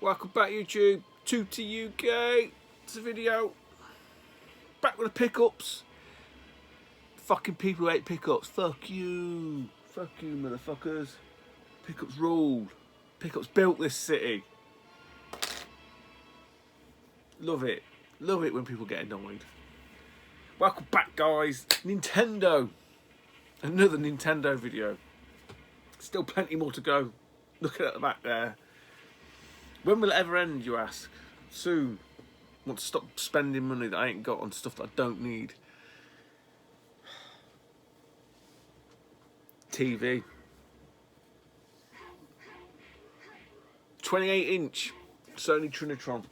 Welcome back, YouTube. 2T UK. It's a video. Back with the pickups. Fucking people who hate pickups. Fuck you. Fuck you, motherfuckers. Pickups ruled. Pickups built this city. Love it. Love it when people get annoyed. Welcome back, guys. Nintendo. Another Nintendo video. Still plenty more to go. Looking at the back there. When will it ever end, you ask? Soon. Want to stop spending money that I ain't got on stuff that I don't need. TV. 28-inch Sony Trinitron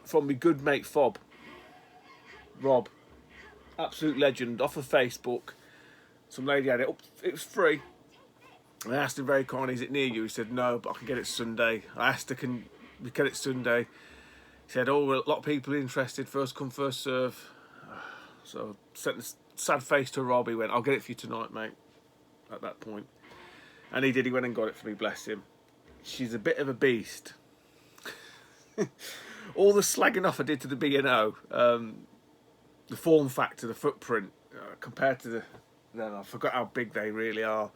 from my good mate Fob. Rob. Absolute legend. Off of Facebook. Some lady had it up. It was free. I asked him very kindly, is it near you? He said, no, but I can get it Sunday. I asked her, can we get it Sunday? He said, oh, well, a lot of people interested. First come, first serve. So sent a sad face to Rob. He went, I'll get it for you tonight, mate. At that point. And he did. He went and got it for me, bless him. She's a bit of a beast. All the slagging off I did to the B&O, the form factor, the footprint, compared to I forgot how big they really are.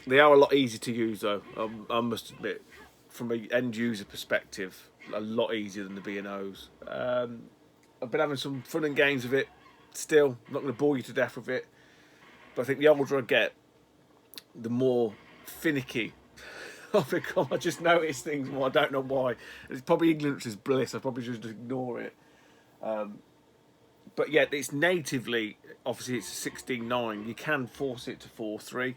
They are a lot easier to use though, I must admit, from an end user perspective, a lot easier than the B&Os. I've been having some fun and games with it still. I'm not going to bore you to death with it, but I think the older I get, the more finicky I've become. I just notice things more, I don't know why. It's probably ignorance is bliss, I probably should just ignore it. But yeah, it's natively, obviously it's a 16.9, you can force it to 4.3,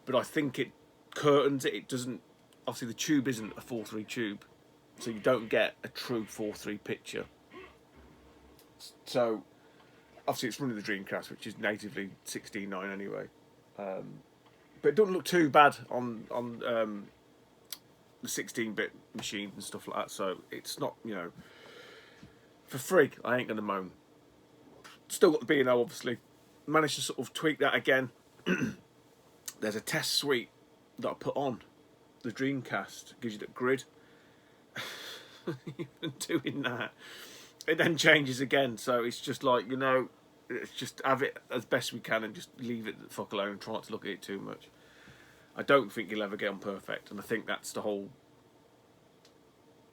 but I think it curtains it. It doesn't, obviously the tube isn't a 4.3 tube, so you don't get a true 4.3 picture. So obviously it's running the Dreamcast, which is natively 16.9 anyway, but it doesn't look too bad on the 16-bit machine and stuff like that, so it's not, you know, for free I ain't gonna moan. Still got the B&O, obviously. Managed to sort of tweak that again. There's a test suite that I put on the Dreamcast. Gives you that grid. Even doing that, it then changes again. So it's just like, you know, it's just have it as best we can and just leave it the fuck alone and try not to look at it too much. I don't think you'll ever get on perfect, and I think that's the whole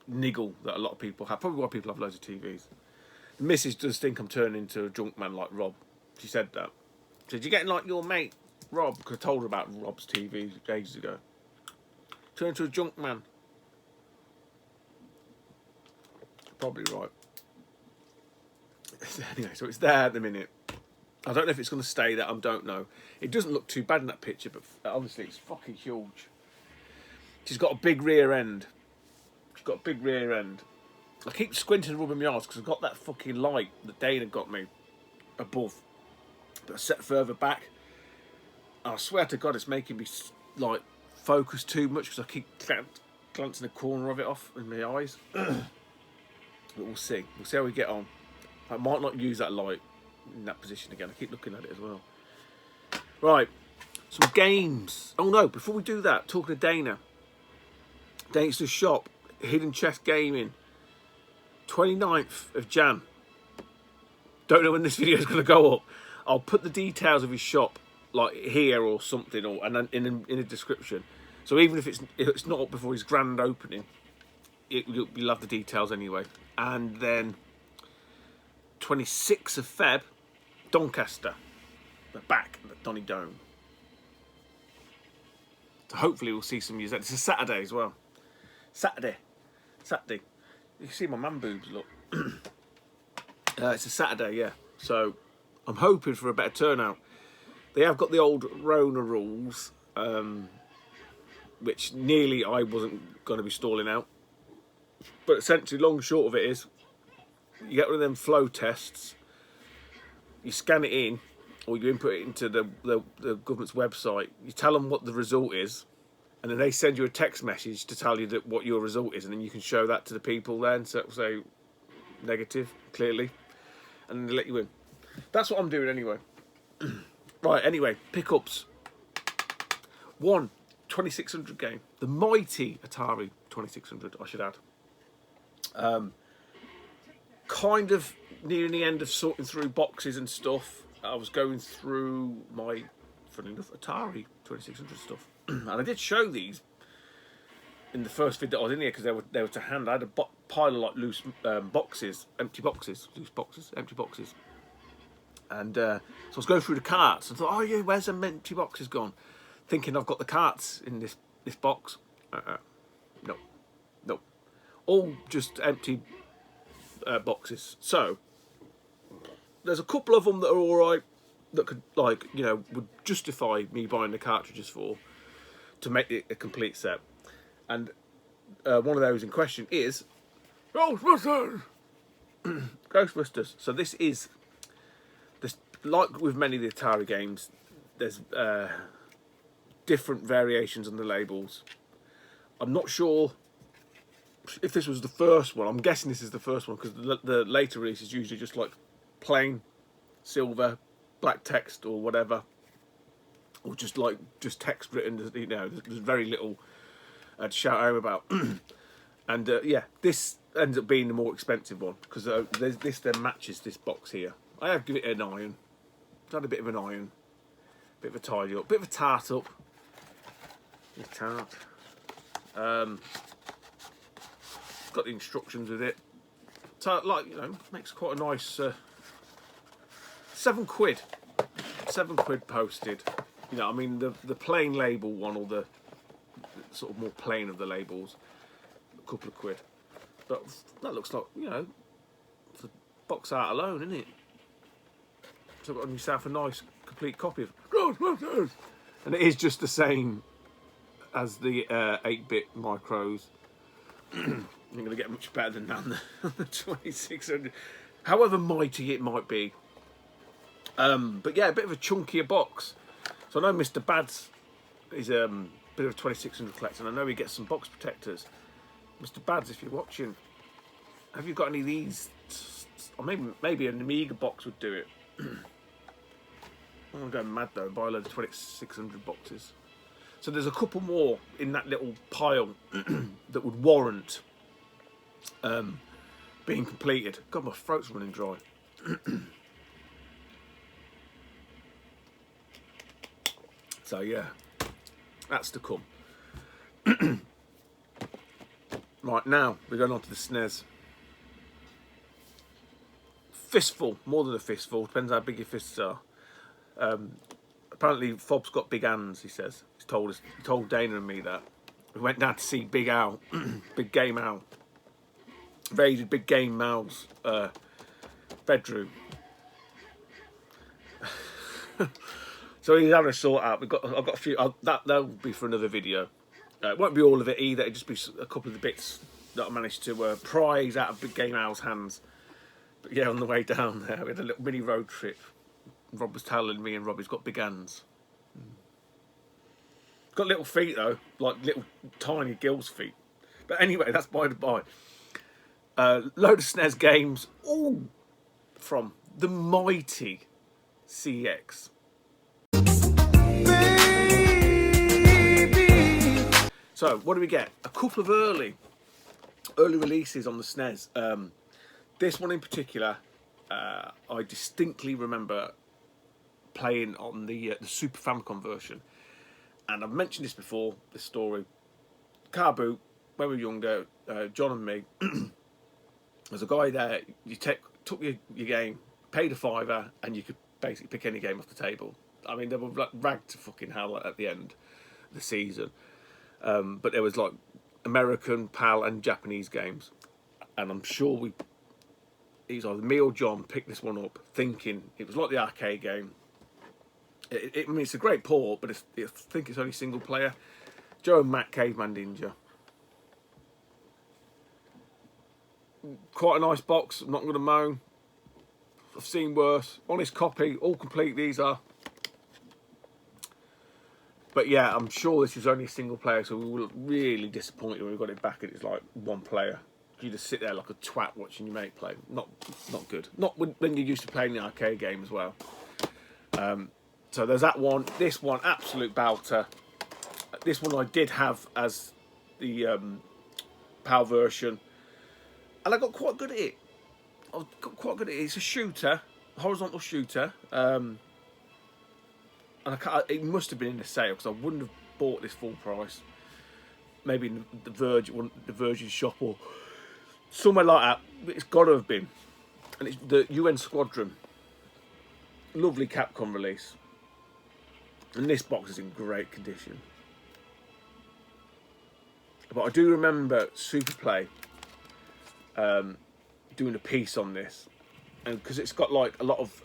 niggle that a lot of people have. Probably why people have loads of TVs. The missus does think I'm turning into a junk man like Rob. She said that. She said, you're getting like your mate Rob, because I told her about Rob's TV ages ago. Turn into a junk man. Probably right. Anyway, so it's there at the minute. I don't know if it's going to stay there, I don't know. It doesn't look too bad in that picture, but honestly it's fucking huge. She's got a big rear end. She's got a big rear end. I keep squinting and rubbing my eyes because I've got that fucking light that Dana got me above, but I set further back. And I swear to God, it's making me like focus too much because I keep glancing the corner of it off in my eyes. But we'll see. We'll see how we get on. I might not use that light in that position again. I keep looking at it as well. Right, some games. Oh no, before we do that, talking to Dana. Dana's the shop, Hidden Chest Gaming. 29th of Jan. Don't know when this video is going to go up. I'll put the details of his shop like here or something, or and then in a description. So even if it's not up before his grand opening, you'll have the details anyway. And then 26th of Feb, Doncaster. They're back at the Donny Dome. So hopefully we'll see some music. It's a Saturday as well. Saturday. You can see my man boobs, look. It's a Saturday, yeah. So I'm hoping for a better turnout. They have got the old Rona rules, which nearly I wasn't going to be stalling out. But essentially, long and short of it is, you get one of them flow tests, you scan it in, or you input it into the government's website, you tell them what the result is, and then they send you a text message to tell you that what your result is, and then you can show that to the people then, so say negative, clearly, and then they let you in. That's what I'm doing anyway. Right, anyway, pickups. One, 2600 game. The mighty Atari 2600, I should add. Kind of nearing the end of sorting through boxes and stuff. I was going through my, funny enough, Atari 2600 stuff. And I did show these in the first video that I was in here because they were to hand. I had a pile of like loose boxes, empty boxes, empty boxes. And so I was going through the carts and thought, oh yeah, where's them empty boxes gone? Thinking I've got the carts in this box. No. All just empty boxes. So there's a couple of them that are all right, that could, like, you know, would justify me buying the cartridges for, to make it a complete set. And one of those in question is Ghostbusters. Ghostbusters. So this is this, like with many of the Atari games, there's different variations on the labels. I'm not sure if this was the first one. I'm guessing this is the first one because the later release is usually just like plain silver, black text or whatever, or just text written. You know, there's very little to shout home about. And yeah, this ends up being the more expensive one because this then matches this box here. I have given it an iron. It's had a bit of an iron, bit of a tidy up, bit of a tart up. Tart. Got the instructions with it. So, like, you know, makes quite a nice £7. £7 posted. You know, I mean the plain label one, or the sort of more plain of the labels, a couple of quid. But that looks like, you know, it's a box art alone, isn't it? So I've got yourself a nice complete copy of Ghostbusters, and it is just the same as the 8-bit micros. You're going to get much better than that on the 2600, however mighty it might be. But yeah, a bit of a chunkier box. So I know Mr. Bads is a bit of a 2600 collector, and I know he gets some box protectors. Mr. Bads, if you're watching, have you got any of these? Or maybe an Amiga box would do it. I'm going to go mad though and buy a load of 2600 boxes. So there's a couple more in that little pile that would warrant being completed. God, my throat's running dry. So yeah, that's to come. Right, now we're going on to the Snes. Fistful, more than a fistful, depends how big your fists are. Apparently Fob's got big hands, he says. He told Dana and me that. We went down to see Big Al, Big Game Al. Raided Big Game Mal's bedroom. So he's having a sort out. I've got a few. That'll be for another video. It won't be all of it either. It'll just be a couple of the bits that I managed to prize out of Big Game Al's hands. But yeah, on the way down there, we had a little mini road trip. Rob was telling me, and Robbie's got big hands. Got little feet though, like little tiny Gill's feet. But anyway, that's by the by. Load of Snes games, all from the mighty CX. So, what do we get? A couple of early releases on the Snes. This one in particular, I distinctly remember playing on the Super Famicom version. And I've mentioned this before, this story. Car boot, when we were younger, John and me, there's a guy there, you took your game, paid a £5, and you could basically pick any game off the table. I mean, they were like ragged to fucking hell at the end of the season. But there was like American, PAL and Japanese games. And I'm sure it was either me or John picked this one up thinking it was like the arcade game. I mean, it's a great port, but I think it's only single player. Joe and Matt Caveman Ninja. Quite a nice box, I'm not going to moan. I've seen worse. Honest copy, all complete these are. But yeah, I'm sure this is only a single player, so we were really disappointed when we got it back and it's like one player. You just sit there like a twat watching your mate play. Not good. Not when you're used to playing the arcade game as well. So there's that one. This one, absolute belter. This one I did have as the PAL version, and I got quite good at it. It's a shooter, horizontal shooter, and it must have been in the sale because I wouldn't have bought this full price. Maybe in the Virgin shop or somewhere like that. But it's got to have been, and it's the UN Squadron. Lovely Capcom release, and this box is in great condition. But I do remember Superplay doing a piece on this, and because it's got like a lot of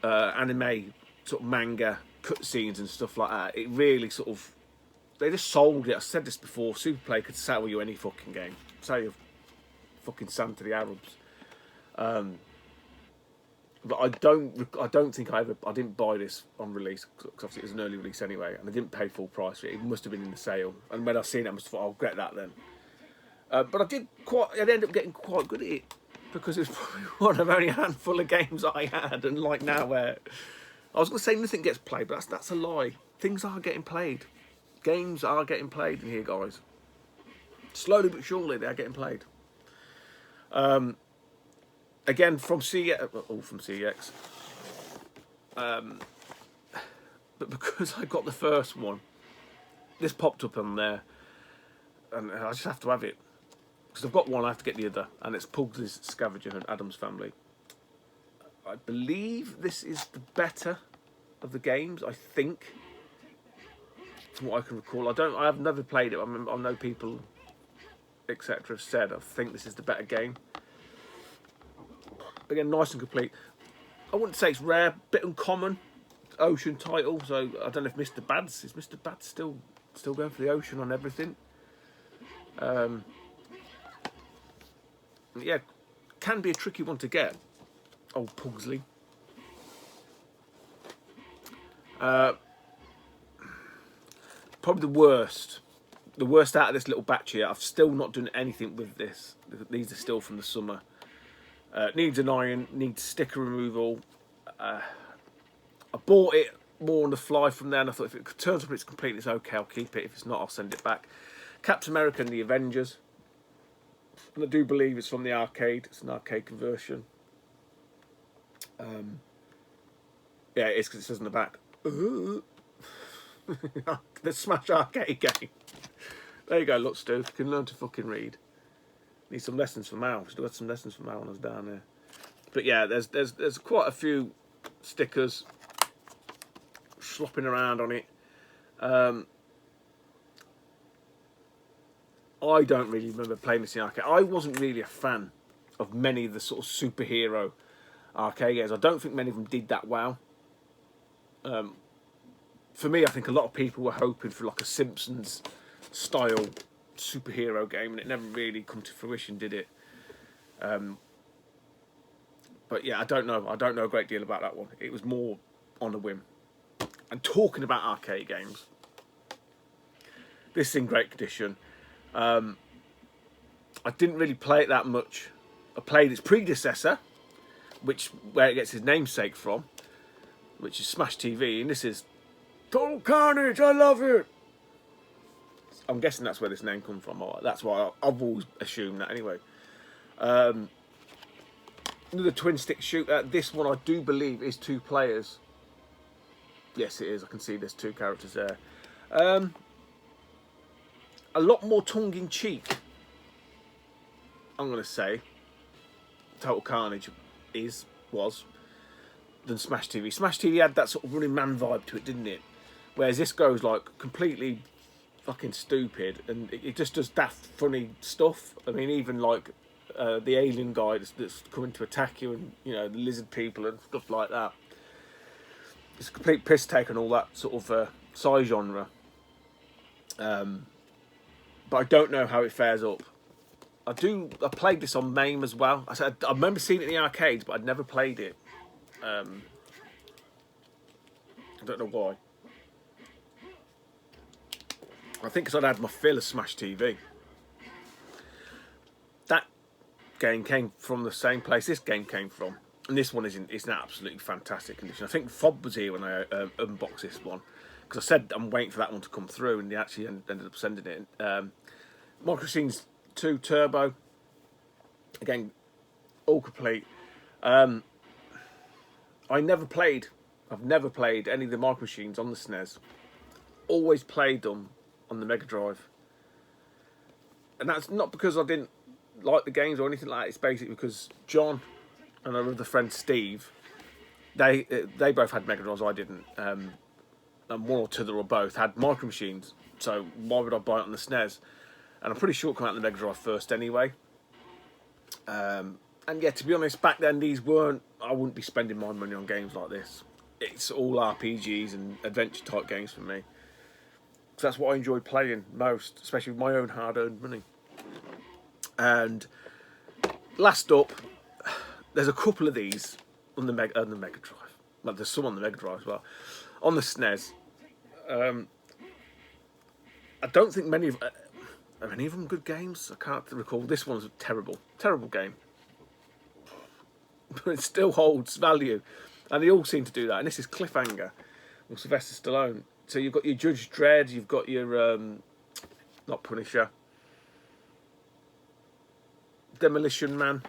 anime, sort of manga cutscenes and stuff like that, it really sort of, they just sold it. I said this before, Superplay could sell you any fucking game, sell you fucking Sand to the Arabs. But I don't think I didn't buy this on release, because obviously it was an early release anyway, and I didn't pay full price for it. It must have been in the sale, and when I seen it, I must have thought, I'll get that then. But I ended up getting quite good at it, because it was probably one of only a handful of games I had, and like now where, I was going to say nothing gets played, but that's a lie. Things are getting played. Games are getting played in here, guys. Slowly but surely, they are getting played. Again, from CX, all from CX. But because I got the first one, this popped up on there, and I just have to have it. Because I've got one, I have to get the other, and it's Pugsley's Scavenger and Adam's Family. I believe this is the better of the games, I think, from what I can recall. I have never played it. I know people, etc., have said I think this is the better game. Again, nice and complete. I wouldn't say it's rare, bit uncommon. Ocean title, so I don't know if Mr. Bads is still going for the ocean on everything. Yeah, can be a tricky one to get. Old Pugsley. Probably the worst out of this little batch here. I've still not done anything with this. These are still from the summer. Needs an iron, needs sticker removal. I bought it more on the fly from there, and I thought if it turns up it's complete, it's okay, I'll keep it. If it's not, I'll send it back. Captain America and the Avengers. And I do believe it's from the arcade. It's an arcade conversion. Yeah, it is, because it says on the back. The Smash arcade game. There you go, look, Stu. You can learn to fucking read. Need some lessons from Mal. Still had some lessons from Mal when I was down there. But yeah, there's quite a few stickers slopping around on it. I don't really remember playing this in arcade. I wasn't really a fan of many of the sort of superhero arcade games. I don't think many of them did that well. For me, I think a lot of people were hoping for like a Simpsons style superhero game, and it never really come to fruition, did it? But yeah, I don't know a great deal about that one. It was more on a whim. And talking about arcade games, this is in great condition. I didn't really play it that much. I played its predecessor, where it gets its namesake from, which is Smash TV, and this is Total Carnage. I love it. I'm guessing that's where this name comes from. That's why I've always assumed that anyway. Another twin stick shooter. This one I do believe is 2 players. Yes, it is. I can see there's 2 characters there. A lot more tongue-in-cheek, I'm going to say, Total Carnage was than Smash TV. Smash TV had that sort of Running Man vibe to it, didn't it? Whereas this goes like completely fucking stupid, and it just does daft funny stuff. I mean, even like the alien guy that's coming to attack you, and you know, the lizard people and stuff like that. It's a complete piss take on all that sort of sci genre. But I don't know how it fares up. I played this on MAME as well. I remember seeing it in the arcades, but I'd never played it. I don't know why. I think because I'd had my fill of Smash TV. That game came from the same place this game came from. And this one is in absolutely fantastic condition. I think Fob was here when I unboxed this one. because I said I'm waiting for that one to come through, and they actually ended up sending it. Micro Machines 2 Turbo, again, all complete. I've never played any of the Micro Machines on the SNES. Always played them on the Mega Drive, and that's not because I didn't like the games or anything like that. It's basically because John and our other friend Steve, they both had Mega Drives. I didn't, and one or two or both had Micro Machines. So why would I buy it on the SNES? And I'm pretty sure it came out on the Mega Drive first anyway. And yeah, to be honest, back then I wouldn't be spending my money on games like this. It's all RPGs and adventure type games for me. So that's what I enjoy playing most, especially with my own hard-earned money. And last up, there's a couple of these on the Mega Drive. Well, there's some on the Mega Drive as well. On the SNES, I don't think many of are any of them good games. I can't recall. This one's a terrible game, but it still holds value, and they all seem to do that. And this is Cliffhanger with Sylvester Stallone. So you've got your Judge Dredd, you've got your not Punisher, Demolition Man,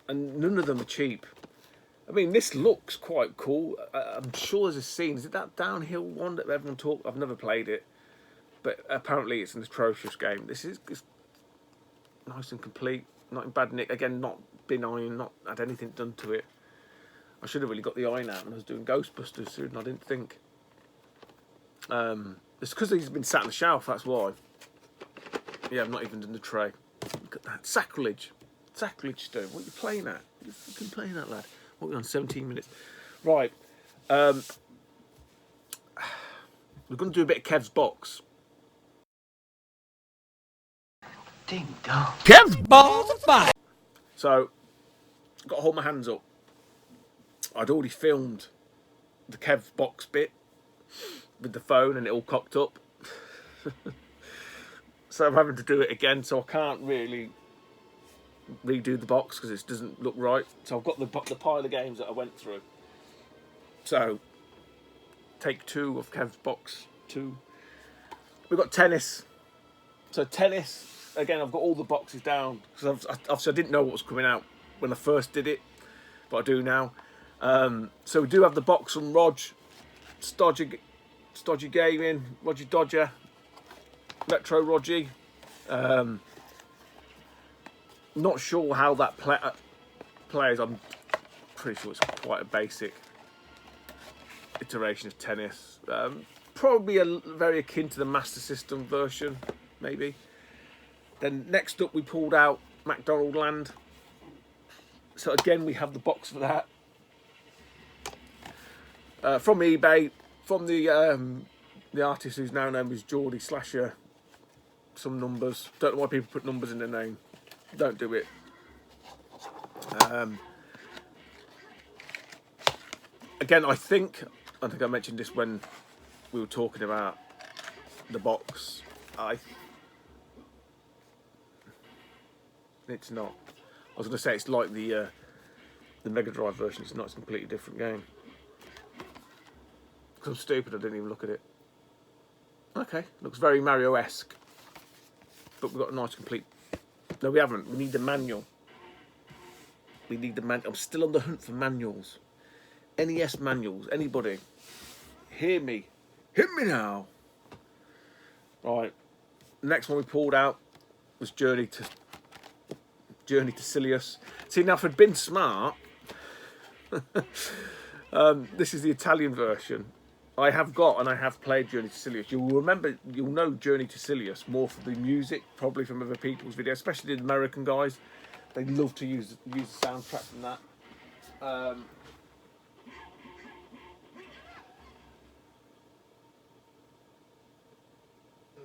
and none of them are cheap. I mean, this looks quite cool. I'm sure there's a scene. Is it that downhill one that everyone talked? I've never played it, but apparently it's an atrocious game. This is nice and complete, not in bad nick. Again, not been iron, not had anything done to it. I should have really got the iron out when I was doing Ghostbusters soon. I didn't think. It's because he's been sat on the shelf. That's why. Yeah, I've not even done the tray. Look at that sacrilege, Stu. What are you playing at? What are you fucking playing at, lad? What are we on? 17 minutes. Right. We're going to do a bit of Kev's box. Ding dong. Kev's balls of fire. So, got to hold my hands up. I'd already filmed the Kev's box bit with the phone and it all cocked up. So I'm having to do it again, so I can't really redo the box because it doesn't look right. So I've got the pile of games that I went through. So, take 2 of Kev's box 2. We've got tennis. So tennis, again, I've got all the boxes down because obviously I didn't know what was coming out when I first did it, but I do now. So we do have the box from Stodgy Gaming, Roger Dodger, Retro Roger. Not sure how that plays. I'm pretty sure it's quite a basic iteration of tennis. Probably very akin to the Master System version, maybe. Then next up we pulled out McDonald's Land. So again we have the box for that. From eBay, from the artist who's now known as Geordie Slasher. Some numbers. Don't know why people put numbers in their name. Don't do it. Again, I think I mentioned this when we were talking about the box. It's not. I was going to say it's like the Mega Drive version. It's not. It's a completely different game. Because I'm stupid, I didn't even look at it. Okay, looks very Mario-esque. But we've got a nice complete... No, we haven't. We need the manual. I'm still on the hunt for manuals. NES manuals. Anybody? Hear me. Hit me now. Right. The next one we pulled out was Journey to Silius. See, now if I'd been smart... this is the Italian version. I have played Journey to Silius. You'll know Journey to Silius more for the music, probably from other people's videos, especially the American guys. They love to use the soundtrack from that. No,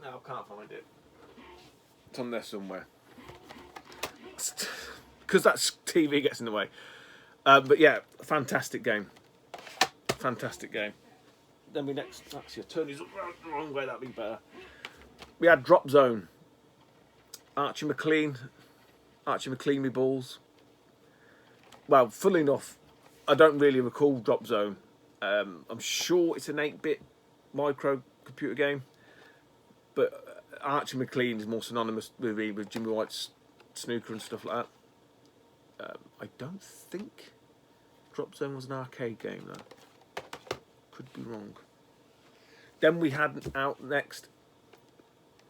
I can't find it. It's on there somewhere. Because that TV gets in the way. But yeah, fantastic game. Fantastic game. Then we actually turn these the wrong way, that'd be better. We had Drop Zone. Archie McLean me balls. Well, funnily enough, I don't really recall Drop Zone. I'm sure it's an 8-bit micro computer game. But Archie McLean is more synonymous with Jimmy White's snooker and stuff like that. I don't think Drop Zone was an arcade game though. Could be wrong. Then we had out next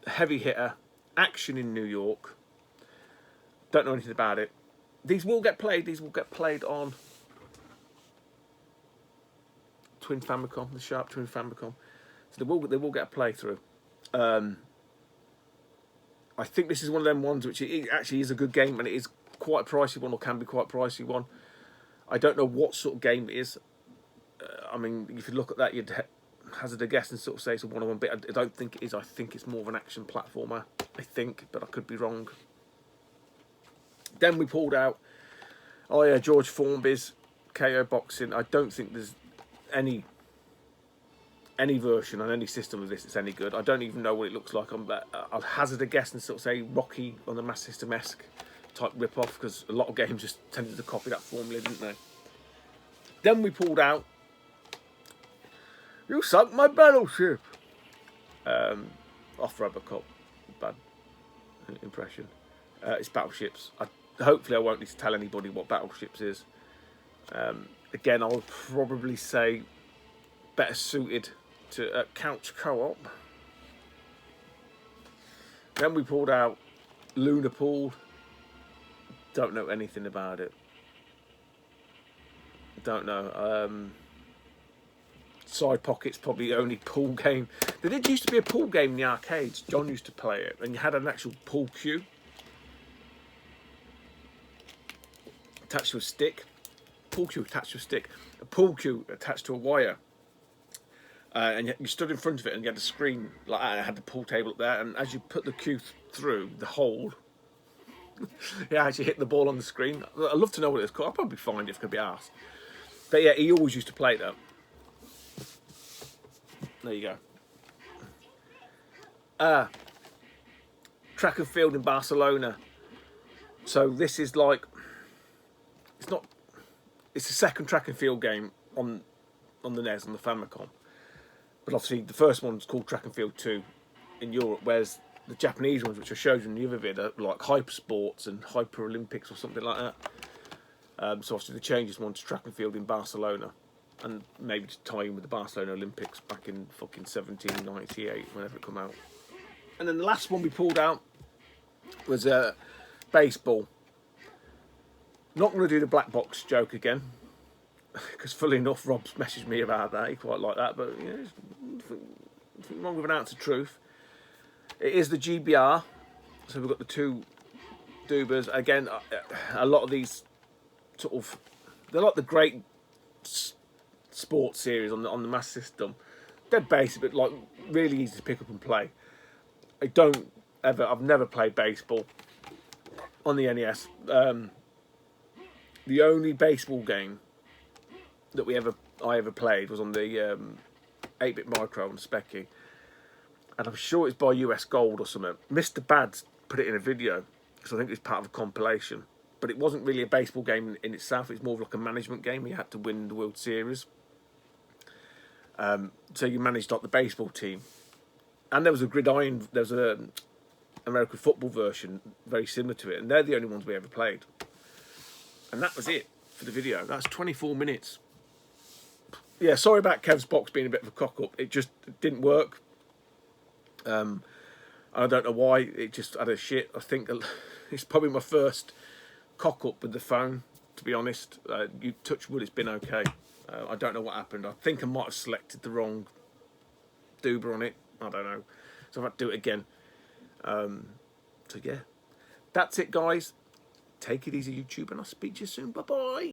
heavy hitter, Action in New York. Don't know anything about it. These will get played. These will get played on Twin Famicom, the Sharp Twin Famicom. So they will get a playthrough. I think this is one of them ones which it actually is a good game, and it is quite a pricey one, or can be quite a pricey one. I don't know what sort of game it is. I mean, if you look at that, you'd hazard a guess and sort of say it's a one-on-one bit. I don't think it is. I think it's more of an action platformer. I think, but I could be wrong. Then we pulled out, George Formby's KO Boxing. I don't think there's any version on any system of this that's any good. I don't even know what it looks like. I'll hazard a guess and sort of say Rocky on the Master System-esque type rip-off, because a lot of games just tended to copy that formula, didn't they? Then we pulled out You Sunk My Battleship off Robocop. Bad impression. It's Battleships. Hopefully I won't need to tell anybody what Battleships is. Again, I would probably say better suited to couch co-op. Then we pulled out Lunapool. Don't know anything about it. Don't know. Side Pocket's probably the only pool game. There did used to be a pool game in the arcades. John used to play it, and you had an actual pool cue attached to a stick. Pool cue attached to a stick. A pool cue attached to a wire. And you stood in front of it, and you had a screen like that. It had the pool table up there, and as you put the cue through the hole, yeah, actually hit the ball on the screen. I'd love to know what it's called. I'll probably find it if I could be asked. But yeah, he always used to play that. There you go. Track and field in Barcelona. So this is like, it's the second track and field game on the NES, on the Famicom. But obviously the first one's called Track and Field 2 in Europe, whereas the Japanese ones, which I showed you in the other vid, are like Hyper Sports and Hyper Olympics or something like that. So obviously the changes one to Track and Field in Barcelona, and maybe to tie in with the Barcelona Olympics back in fucking 1798, whenever it come out. And then the last one we pulled out was baseball. Not going to do the black box joke again, because fully enough, Rob's messaged me about that. He quite liked that, but yeah, nothing wrong with an ounce of truth. It is the GBR, so we've got the two Dubas. Again, a lot of these sort of, they're like the great sports series on the Master System. Dead basic, but like really easy to pick up and play. I've never played baseball on the NES. The only baseball game that I ever played was on the 8-bit micro on Specky, and I'm sure it's by US Gold or something. Mr. Bad's put it in a video, because I think it's part of a compilation. But it wasn't really a baseball game in itself. It's more of like a management game. You had to win the World Series. So you managed like the baseball team, and there was a gridiron. There was a American football version very similar to it, and they're the only ones we ever played. And that was it for the video. That's 24 minutes. Yeah, sorry about Kev's box being a bit of a cock-up. It just didn't work. I don't know why. It just had a shit. I think it's probably my first cock-up with the phone, to be honest. You touch wood, it's been okay. I don't know what happened. I think I might have selected the wrong Duber on it. I don't know. So I've had to do it again. So yeah. That's it, guys. Take it easy, YouTube, and I'll speak to you soon. Bye-bye.